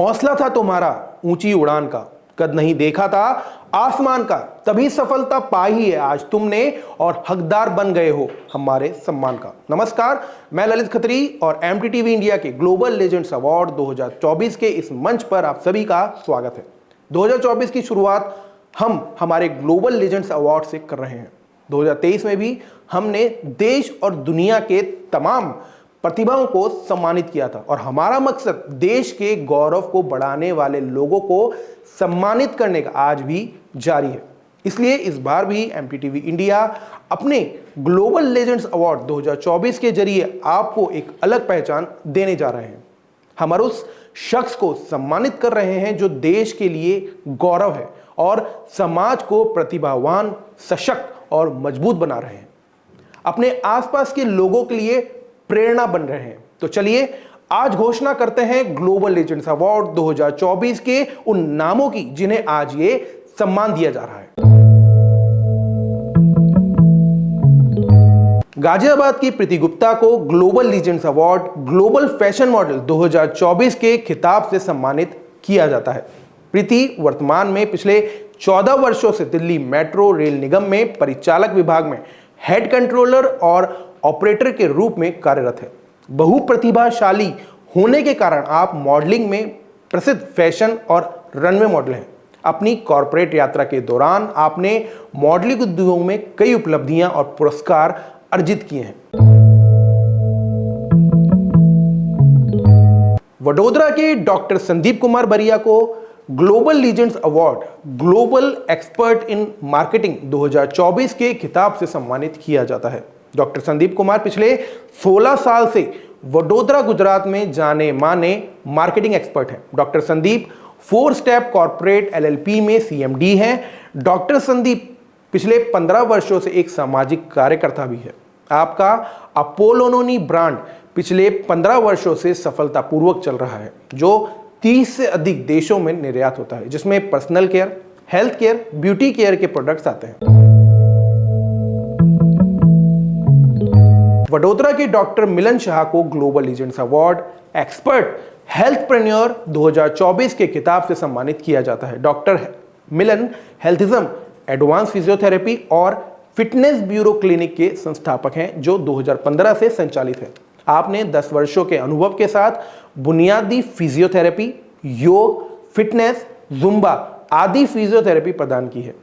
हौसला था तुम्हारा ऊंची उड़ान का, कद नहीं देखा था आसमान का, तभी सफलता पाई है आज तुमने और हकदार बन गए हो हमारे सम्मान का। नमस्कार, मैं ललित खत्री और एमटीटीवी इंडिया के ग्लोबल लेजेंड्स अवार्ड 2024 के इस मंच पर आप सभी का स्वागत है। 2024 की शुरुआत हम हमारे ग्लोबल लेजेंड्स अवार्ड से कर रहे हैं। 2023 में भी हमने देश और दुनिया के तमाम प्रतिभाओं को सम्मानित किया था और हमारा मकसद देश के गौरव को बढ़ाने वाले लोगों को सम्मानित करने का आज भी जारी है। इसलिए इस बार भी एमटीटीवी इंडिया अपने ग्लोबल लेजेंड्स अवार्ड 2024 के जरिए आपको एक अलग पहचान देने जा रहे हैं। हम उस शख्स को सम्मानित कर रहे हैं जो देश के लिए गौरव है और समाज को प्रतिभावान, सशक्त और मजबूत बना रहे हैं, अपने आसपास के लोगों के लिए प्रेरणा बन रहे हैं। तो चलिए आज घोषणा करते हैं ग्लोबल लेजेंड्स अवार्ड 2024 के उन नामों की जिन्हें आज ये सम्मान दिया जा रहा है। गाजियाबाद की प्रीति गुप्ता को global legends award global fashion model 2024 के खिताब से सम्मानित किया जाता है। प्रीति वर्तमान में पिछले 14 वर्षों से दिल्ली मेट्रो रेल निगम में परिचालक विभाग में हेड कंट्रोलर और ऑपरेटर के रूप में कार्यरत है। बहुप्रतिभाशाली होने के कारण आप मॉडलिंग में प्रसिद्ध फैशन और रनवे मॉडल हैं। अपनी कॉर्पोरेट यात्रा के दौरान आपने मॉडलिंग उद्योग में कई उपलब्धियां और पुरस्कार अर्जित किए हैं। वडोदरा के डॉक्टर संदीप कुमार बरिया को global legends award global expert in marketing 2024 के खिताब से सम्मानित किया जाता है। डॉक्टर संदीप कुमार पिछले 16 साल से वडोदरा गुजरात में जाने माने मार्केटिंग एक्सपर्ट हैं। Doctor Sandeep 4 step corporate LLP में सीएमडी हैं। डॉक्टर संदीप पिछले 15 वर्षों से एक सामाजिक कार्यकर्ता भी है। आपका अपोलोनोनी ब्रांड पिछले 15 वर्षों से सफलतापूर्वक चल रहा है, जो 30 से अधिक देशों में निर्यात होता है, जिसमें personal care, health care, beauty care के प्रोडक्ट्स आते हैं। वडोदरा के डॉक्टर मिलन शाह को ग्लोबल लीजेंड्स अवार्ड एक्सपर्ट हेल्थप्रेन्योर 2024 के खिताब से सम्मानित किया जाता है। डॉक्टर मिलन हेल्थिज्म एडवांस फिजियोथेरेपी और फिटनेस ब्यूरो क्लिनिक के संस्थापक हैं, जो 2015 से संचालित है। आपने 10 वर्षों के अनुभव के साथ बुनियादी फिजियोथेरेपी, योग, फिटनेस, जुम्बा आदि फिजियोथेरेपी प्रदान की है।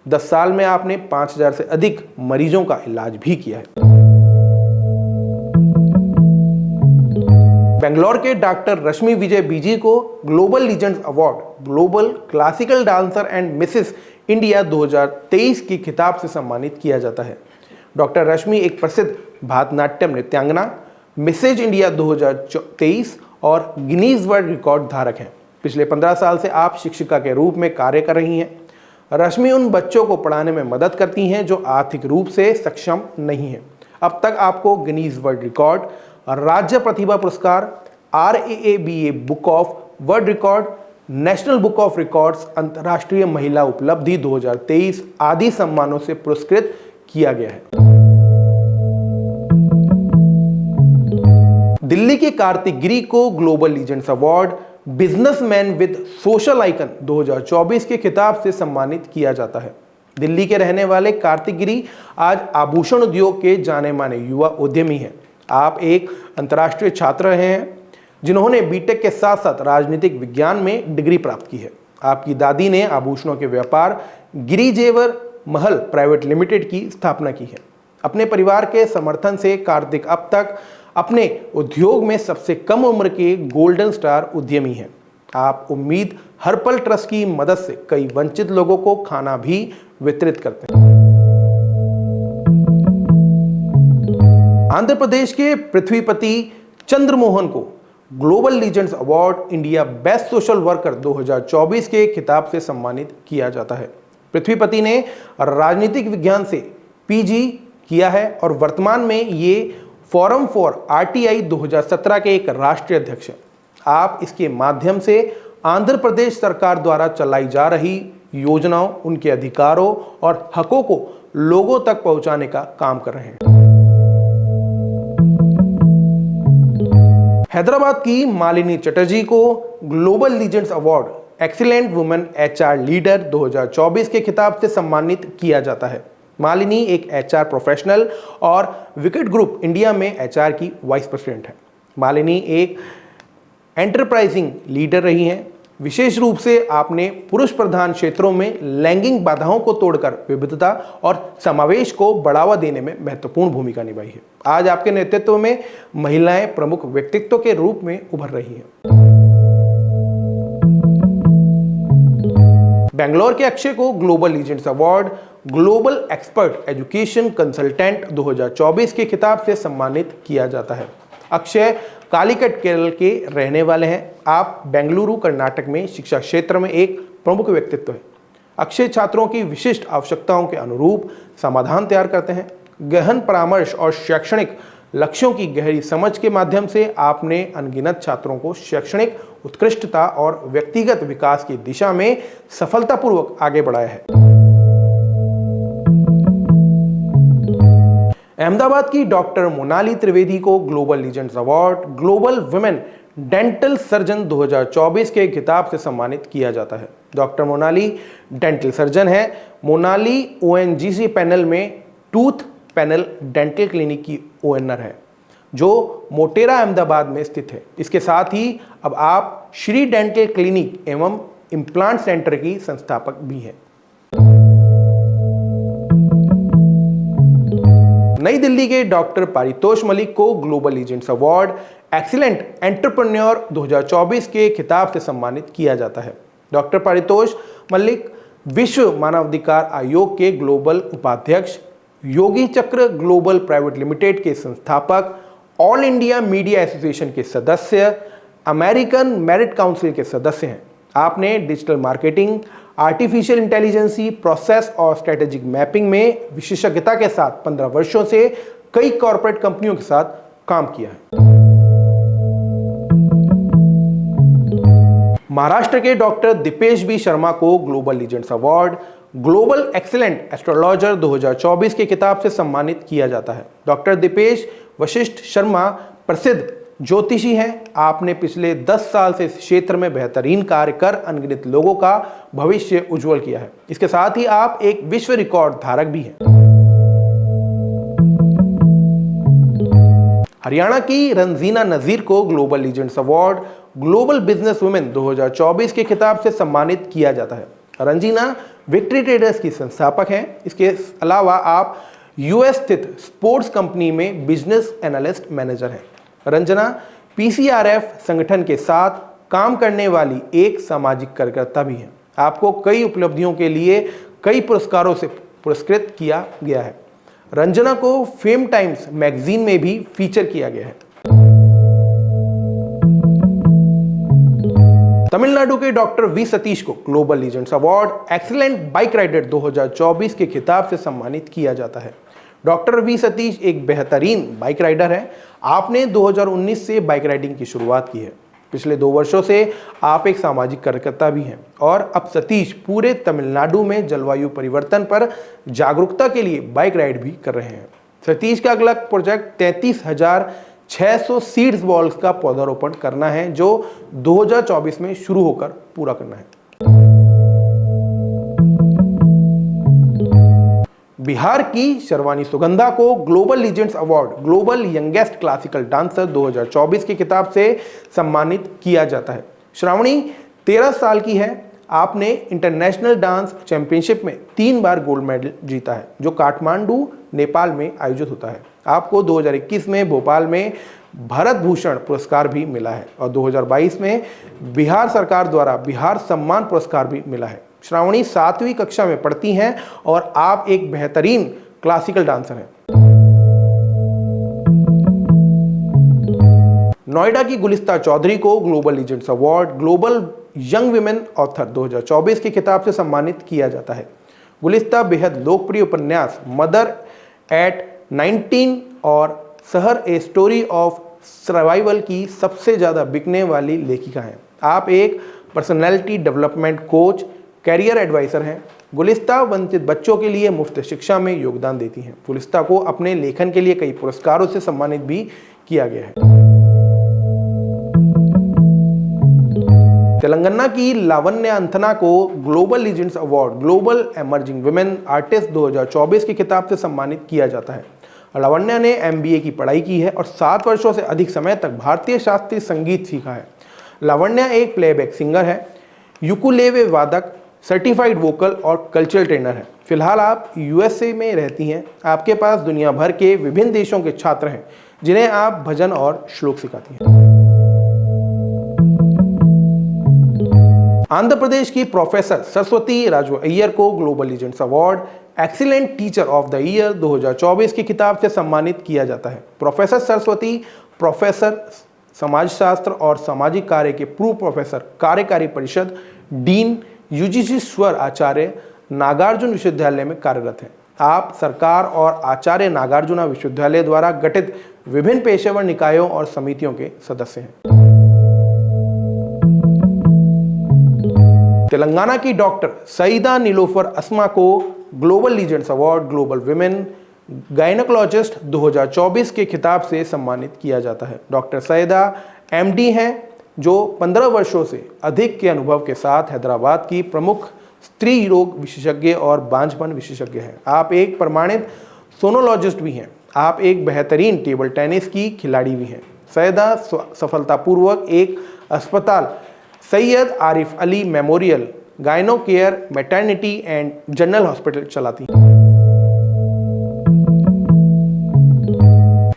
10 साल में आपने 5000 से अधिक मरीजों का इलाज भी किया है। बेंगलोर के डॉक्टर रश्मि विजय बीजी को global legends award global classical dancer and Mrs India 2023 की खिताब से सम्मानित किया जाता है। डॉक्टर रश्मि एक प्रसिद्ध भारतनाट्यम नृत्यांगना, मिसेज इंडिया 2023 और गिनीज वर्ल्ड रिकॉर्ड धारक हैं। पिछले 15 साल से आप शिक्षिका के रूप में कार्य कर रही हैं। रश्मि उन बच्चों को पढ़ाने में मदद करती हैं जो आर्थिक रूप से सक्षम नहीं हैं। अब तक आपको गिनीज वर्ल्ड रिकॉर्ड, राज्य प्रतिभा पुरस्कार, RAABA book of world record, national book of records, अंतर्राष्ट्रीय महिला उपलब्धि 2023 आदि सम्मानों से पुरस्कृत किया गया है। दिल्ली के कार्तिक गिरी को global legends award businessman with social icon 2024 के खिताब से सम्मानित किया जाता है। दिल्ली के रहने वाले कार्तिक गिरी आज आभूषण उद्योग के जाने माने युवा उद्यमी हैं। आप एक अंतर्राष्ट्रीय छात्र रहे हैं जिन्होंने बीटेक के साथ साथ राजनीतिक विज्ञान में डिग्री प्राप्त की है। आपकी दादी ने आभूषणों के व्यापार गिरी जेवर महल प्राइवेट लिमिटेड की स्थापना की है। अपने परिवार के समर्थन से कार्तिक अब तक अपने उद्योग में सबसे कम उम्र के गोल्डन स्टार उद्यमी हैं। आप उम्मीद हर पल ट्रस्ट की मदद से कई वंचित लोगों को खाना भी वितरित करते हैं। आंध्र प्रदेश के पृथ्वीपति चंद्रमोहन को global legends award India best social worker 2024 के खिताब से सम्मानित किया जाता है। पृथ्वीपति ने राजनीतिक विज्ञान से पीजी किया है और वर्तमान में ये फोरम फॉर आरटीआई 2017 के एक राष्ट्रीय अध्यक्ष हैं। आप इसके माध्यम से आंध्र प्रदेश सरकार द्वारा चलाई जा रही योजनाओं, उनके अधिकारों और हकों को लोगों तक पहुंचाने का काम कर रहे हैं। हैदराबाद की मालिनी चटर्जी को global legends award excellent women HR leader 2024 के खिताब से सम्मानित किया जाता है। मालिनी एक एचआर प्रोफेशनल और विकेट ग्रुप इंडिया में एचआर की वाइस प्रेसिडेंट है। मालिनी एक एंटरप्राइजिंग लीडर रही हैं। विशेष रूप से आपने पुरुष प्रधान क्षेत्रों में लैंगिक बाधाओं को तोड़कर विविधता और समावेश को बढ़ावा देने में महत्वपूर्ण भूमिका निभाई है। आज आपके नेतृत्व में महिलाएं प्रमुख व्यक्तित्व के रूप में उभर रही हैं। बेंगलोर के अक्षय को global legends award global expert education consultant 2024 के खिताब से सम्मानित किया जाता है। अक्षय कालीकट केरल के रहने वाले हैं। आप बेंगलुरु कर्नाटक में शिक्षा क्षेत्र में एक प्रमुख व्यक्तित्व हैं। अक्षय छात्रों की विशिष्ट आवश्यकताओं के अनुरूप समाधान तैयार करते हैं। गहन परामर्श और शैक्षणिक लक्ष्यों की गहरी समझ के माध्यम से आपने अनगिनत छात्रों को शैक्षणिक उत्कृष्टता और व्यक्तिगत विकास की दिशा में सफलतापूर्वक आगे बढ़ाया है। अहमदाबाद की डॉक्टर मोनाली त्रिवेदी को global legends award global women dental surgeon 2024 के खिताब से सम्मानित किया जाता है। डॉक्टर मोनाली डेंटल सर्जन है। मोनाली ओएनजीसी पैनल में टूथ पैनल डेंटल क्लिनिक की ओनर है, जो मोटेरा अहमदाबाद में स्थित है। इसके साथ ही अब आप श्री डेंटल क्लिनिक एवं इम्प्लांट सेंटर की संस्थापक भी हैं। नई दिल्ली के डॉक्टर पारितोष मलिक को global legends award excellent entrepreneur 2024 के खिताब से सम्मानित किया जाता है। डॉक्टर पारितोष मलिक विश्व मानवाधिकार आयोग के ग्लोबल उपाध्यक्ष, योगी चक्र ग्लोबल प्राइवेट लिमिटेड के संस्थापक, ऑल इंडिया मीडिया एसोसिएशन के सदस्य, अमेरिकन मेरिट काउंसिल के सदस्य हैं। आपने digital marketing, artificial intelligence, process और स्ट्रेटेजिक मैपिंग में विशेषज्ञता के साथ 15 वर्षों से कई कॉर्पोरेट कंपनियों के साथ काम किया है। महाराष्ट्र के डॉक्टर दीपेश बी शर्मा को global legends award global excellent astrologer 2024 के खिताब से सम्मानित किया जाता है। डॉक्टर दीपेश वशिष्ठ शर्मा प्रसिद्ध ज्योतिषी हैं। आपने पिछले 10 साल से इस क्षेत्र में बेहतरीन कार्य कर अनगिनत लोगों का भविष्य उज्जवल किया है। इसके साथ ही आप एक विश्व रिकॉर्ड धारक भी हैं। हरियाणा की रंजीना नजीर को global legends award global business women 2024 के खिताब से सम्मानित किया जाता है। रंजीना विक्ट्री ट्रेडर्स की संस्थापक हैं। इसके अलावा आप यूएस स्थित स्पोर्ट्स कंपनी में बिजनेस एनालिस्ट मैनेजर हैं। रंजना पीसीआरएफ संगठन के साथ काम करने वाली एक सामाजिक कार्यकर्ता भी हैं। आपको कई उपलब्धियों के लिए कई पुरस्कारों से पुरस्कृत किया गया है। रंजना को फेम टाइम्स मैगजीन में भी फीचर किया गया है। तमिलनाडु के डॉक्टर वी सतीश को global legends award excellent bike rider 2024 के खिताब से सम्मानित किया जाता है। डॉक्टर वी सतीश एक बेहतरीन बाइक राइडर है। आपने 2019 से बाइक राइडिंग की शुरुआत की है। पिछले 2 वर्षों से आप एक सामाजिक कार्यकर्ता भी हैं और अब सतीश पूरे तमिलनाडु में जलवायु परिवर्तन पर जागरूकता के लिए बाइक राइड भी कर रहे हैं। सतीश का अगला प्रोजेक्ट 33,600 सीड्स बॉल्स का पौधारोपण करना है, जो 2024 में शुरू होकर पूरा करना है। बिहार की शर्वानी सुगंधा को global legends award global youngest classical dancer 2024 की खिताब से सम्मानित किया जाता है। श्रावणी 13 साल की है। आपने इंटरनेशनल डांस चैंपियनशिप में 3 बार गोल्ड मेडल जीता है, जो काठमांडू नेपाल में आयोजित होता है। आपको 2021 में भोपाल में भरत भूषण पुरस्कार भी मिला है और 2022 में बिहार सरकार द्वारा बिहार सम्मान पुरस्कार भी मिला है। श्रावणी 7वीं कक्षा में पढ़ती हैं और आप एक बेहतरीन क्लासिकल डांसर हैं। नोएडा की गुलिस्ता चौधरी को global legends award global young women author 2024 के खिताब से सम्मानित किया जाता है। गुलिस्ता बेहद लोकप्रिय उपन्यास मदर एट 19 और शहर ए स्टोरी ऑफ सर्वाइवल की सबसे ज़्यादा बिकने वाली लेखिका हैं। आप एक personality development coach, career adviser हैं। गुलिस्ता वंचित बच्चों के लिए मुफ्त शिक्षा में योगदान देती हैं। गुलिस्ता को अपने लेखन के लिए कई पुरस्कारों से सम्मानित भी किया गया है। तेलंगाना की लावण्या अंथना को global legends award global emerging women artist 2024 के खिताब से सम्मानित किया जाता है। लावण्या ने MBA की पढ़ाई की है और 7 वर्षों से अधिक समय तक भारतीय शास्त्रीय संगीत सीखा है। लावण्या एक प्लेबैक सिंगर है, यूकुलेले वादक, सर्टिफाइड वोकल और कल्चरल ट्रेनर है। फिलहाल आप USA में रहती हैं। आपके पास दुनिया भर के विभिन्न देशों के छात्र हैं जिन्हें आप भजन और श्लोक सिखाती हैं। आंध्र प्रदेश की प्रोफेसर सरस्वती राजू अय्यर को global legends award excellent teacher of the year 2024 के खिताब से सम्मानित किया जाता है। प्रोफेसर सरस्वती प्रोफेसर समाजशास्त्र और सामाजिक कार्य के पूर्व प्रोफेसर, कार्यकारी परिषद, डीन, UGC स्वर आचार्य, नागार्जुन विश्वविद्यालय में कार्यरत हैं। आप सरकार और आचार्य नागार्जुना विश्वविद्यालय द्वारा गठित विभिन्न पेशेवर निकायों और समितियों के सदस्य हैं। तेलंगाना की डॉक्टर सईदा नीलोफर अस्मा को global legends award global women gynaecologist 2024 के खिताब से सम्मानित किया जाता है। डॉक्टर सईदा MD हैं जो 15 वर्षों से अधिक के अनुभव के साथ हैदराबाद की प्रमुख स्त्री रोग विशेषज्ञ और बांझपन विशेषज्ञ हैं। आप एक प्रमाणित सोनोलॉजिस्ट भी हैं। आप एक बेहतरीन टेबल टेनिस की खिलाड़ी भी हैं। सईदा सफलतापूर्वक एक अस्पताल सैयद आरिफ अली मेमोरियल गायनो care maternity and general hospital चलाती हैं।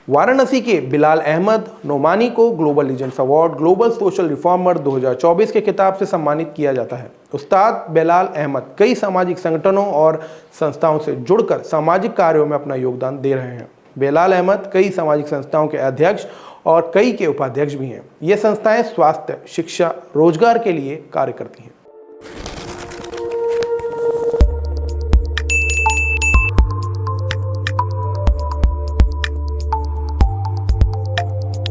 वाराणसी के बिलाल अहमद नोमानी को global legends award global social reformer 2024 के खिताब से सम्मानित किया जाता है। उस्ताद बिलाल अहमद कई सामाजिक संगठनों और संस्थाओं से जुड़कर सामाजिक कार्यों में अपना योगदान दे रहे हैं। बिलाल अहमद कई सामाजिक संस्थाओं के अध्यक्ष और कई के उपाध्यक्ष भी हैं। ये संस्थाएं स्वास्थ्य, शिक्षा, रोजगार के लिए कार्य करती हैं।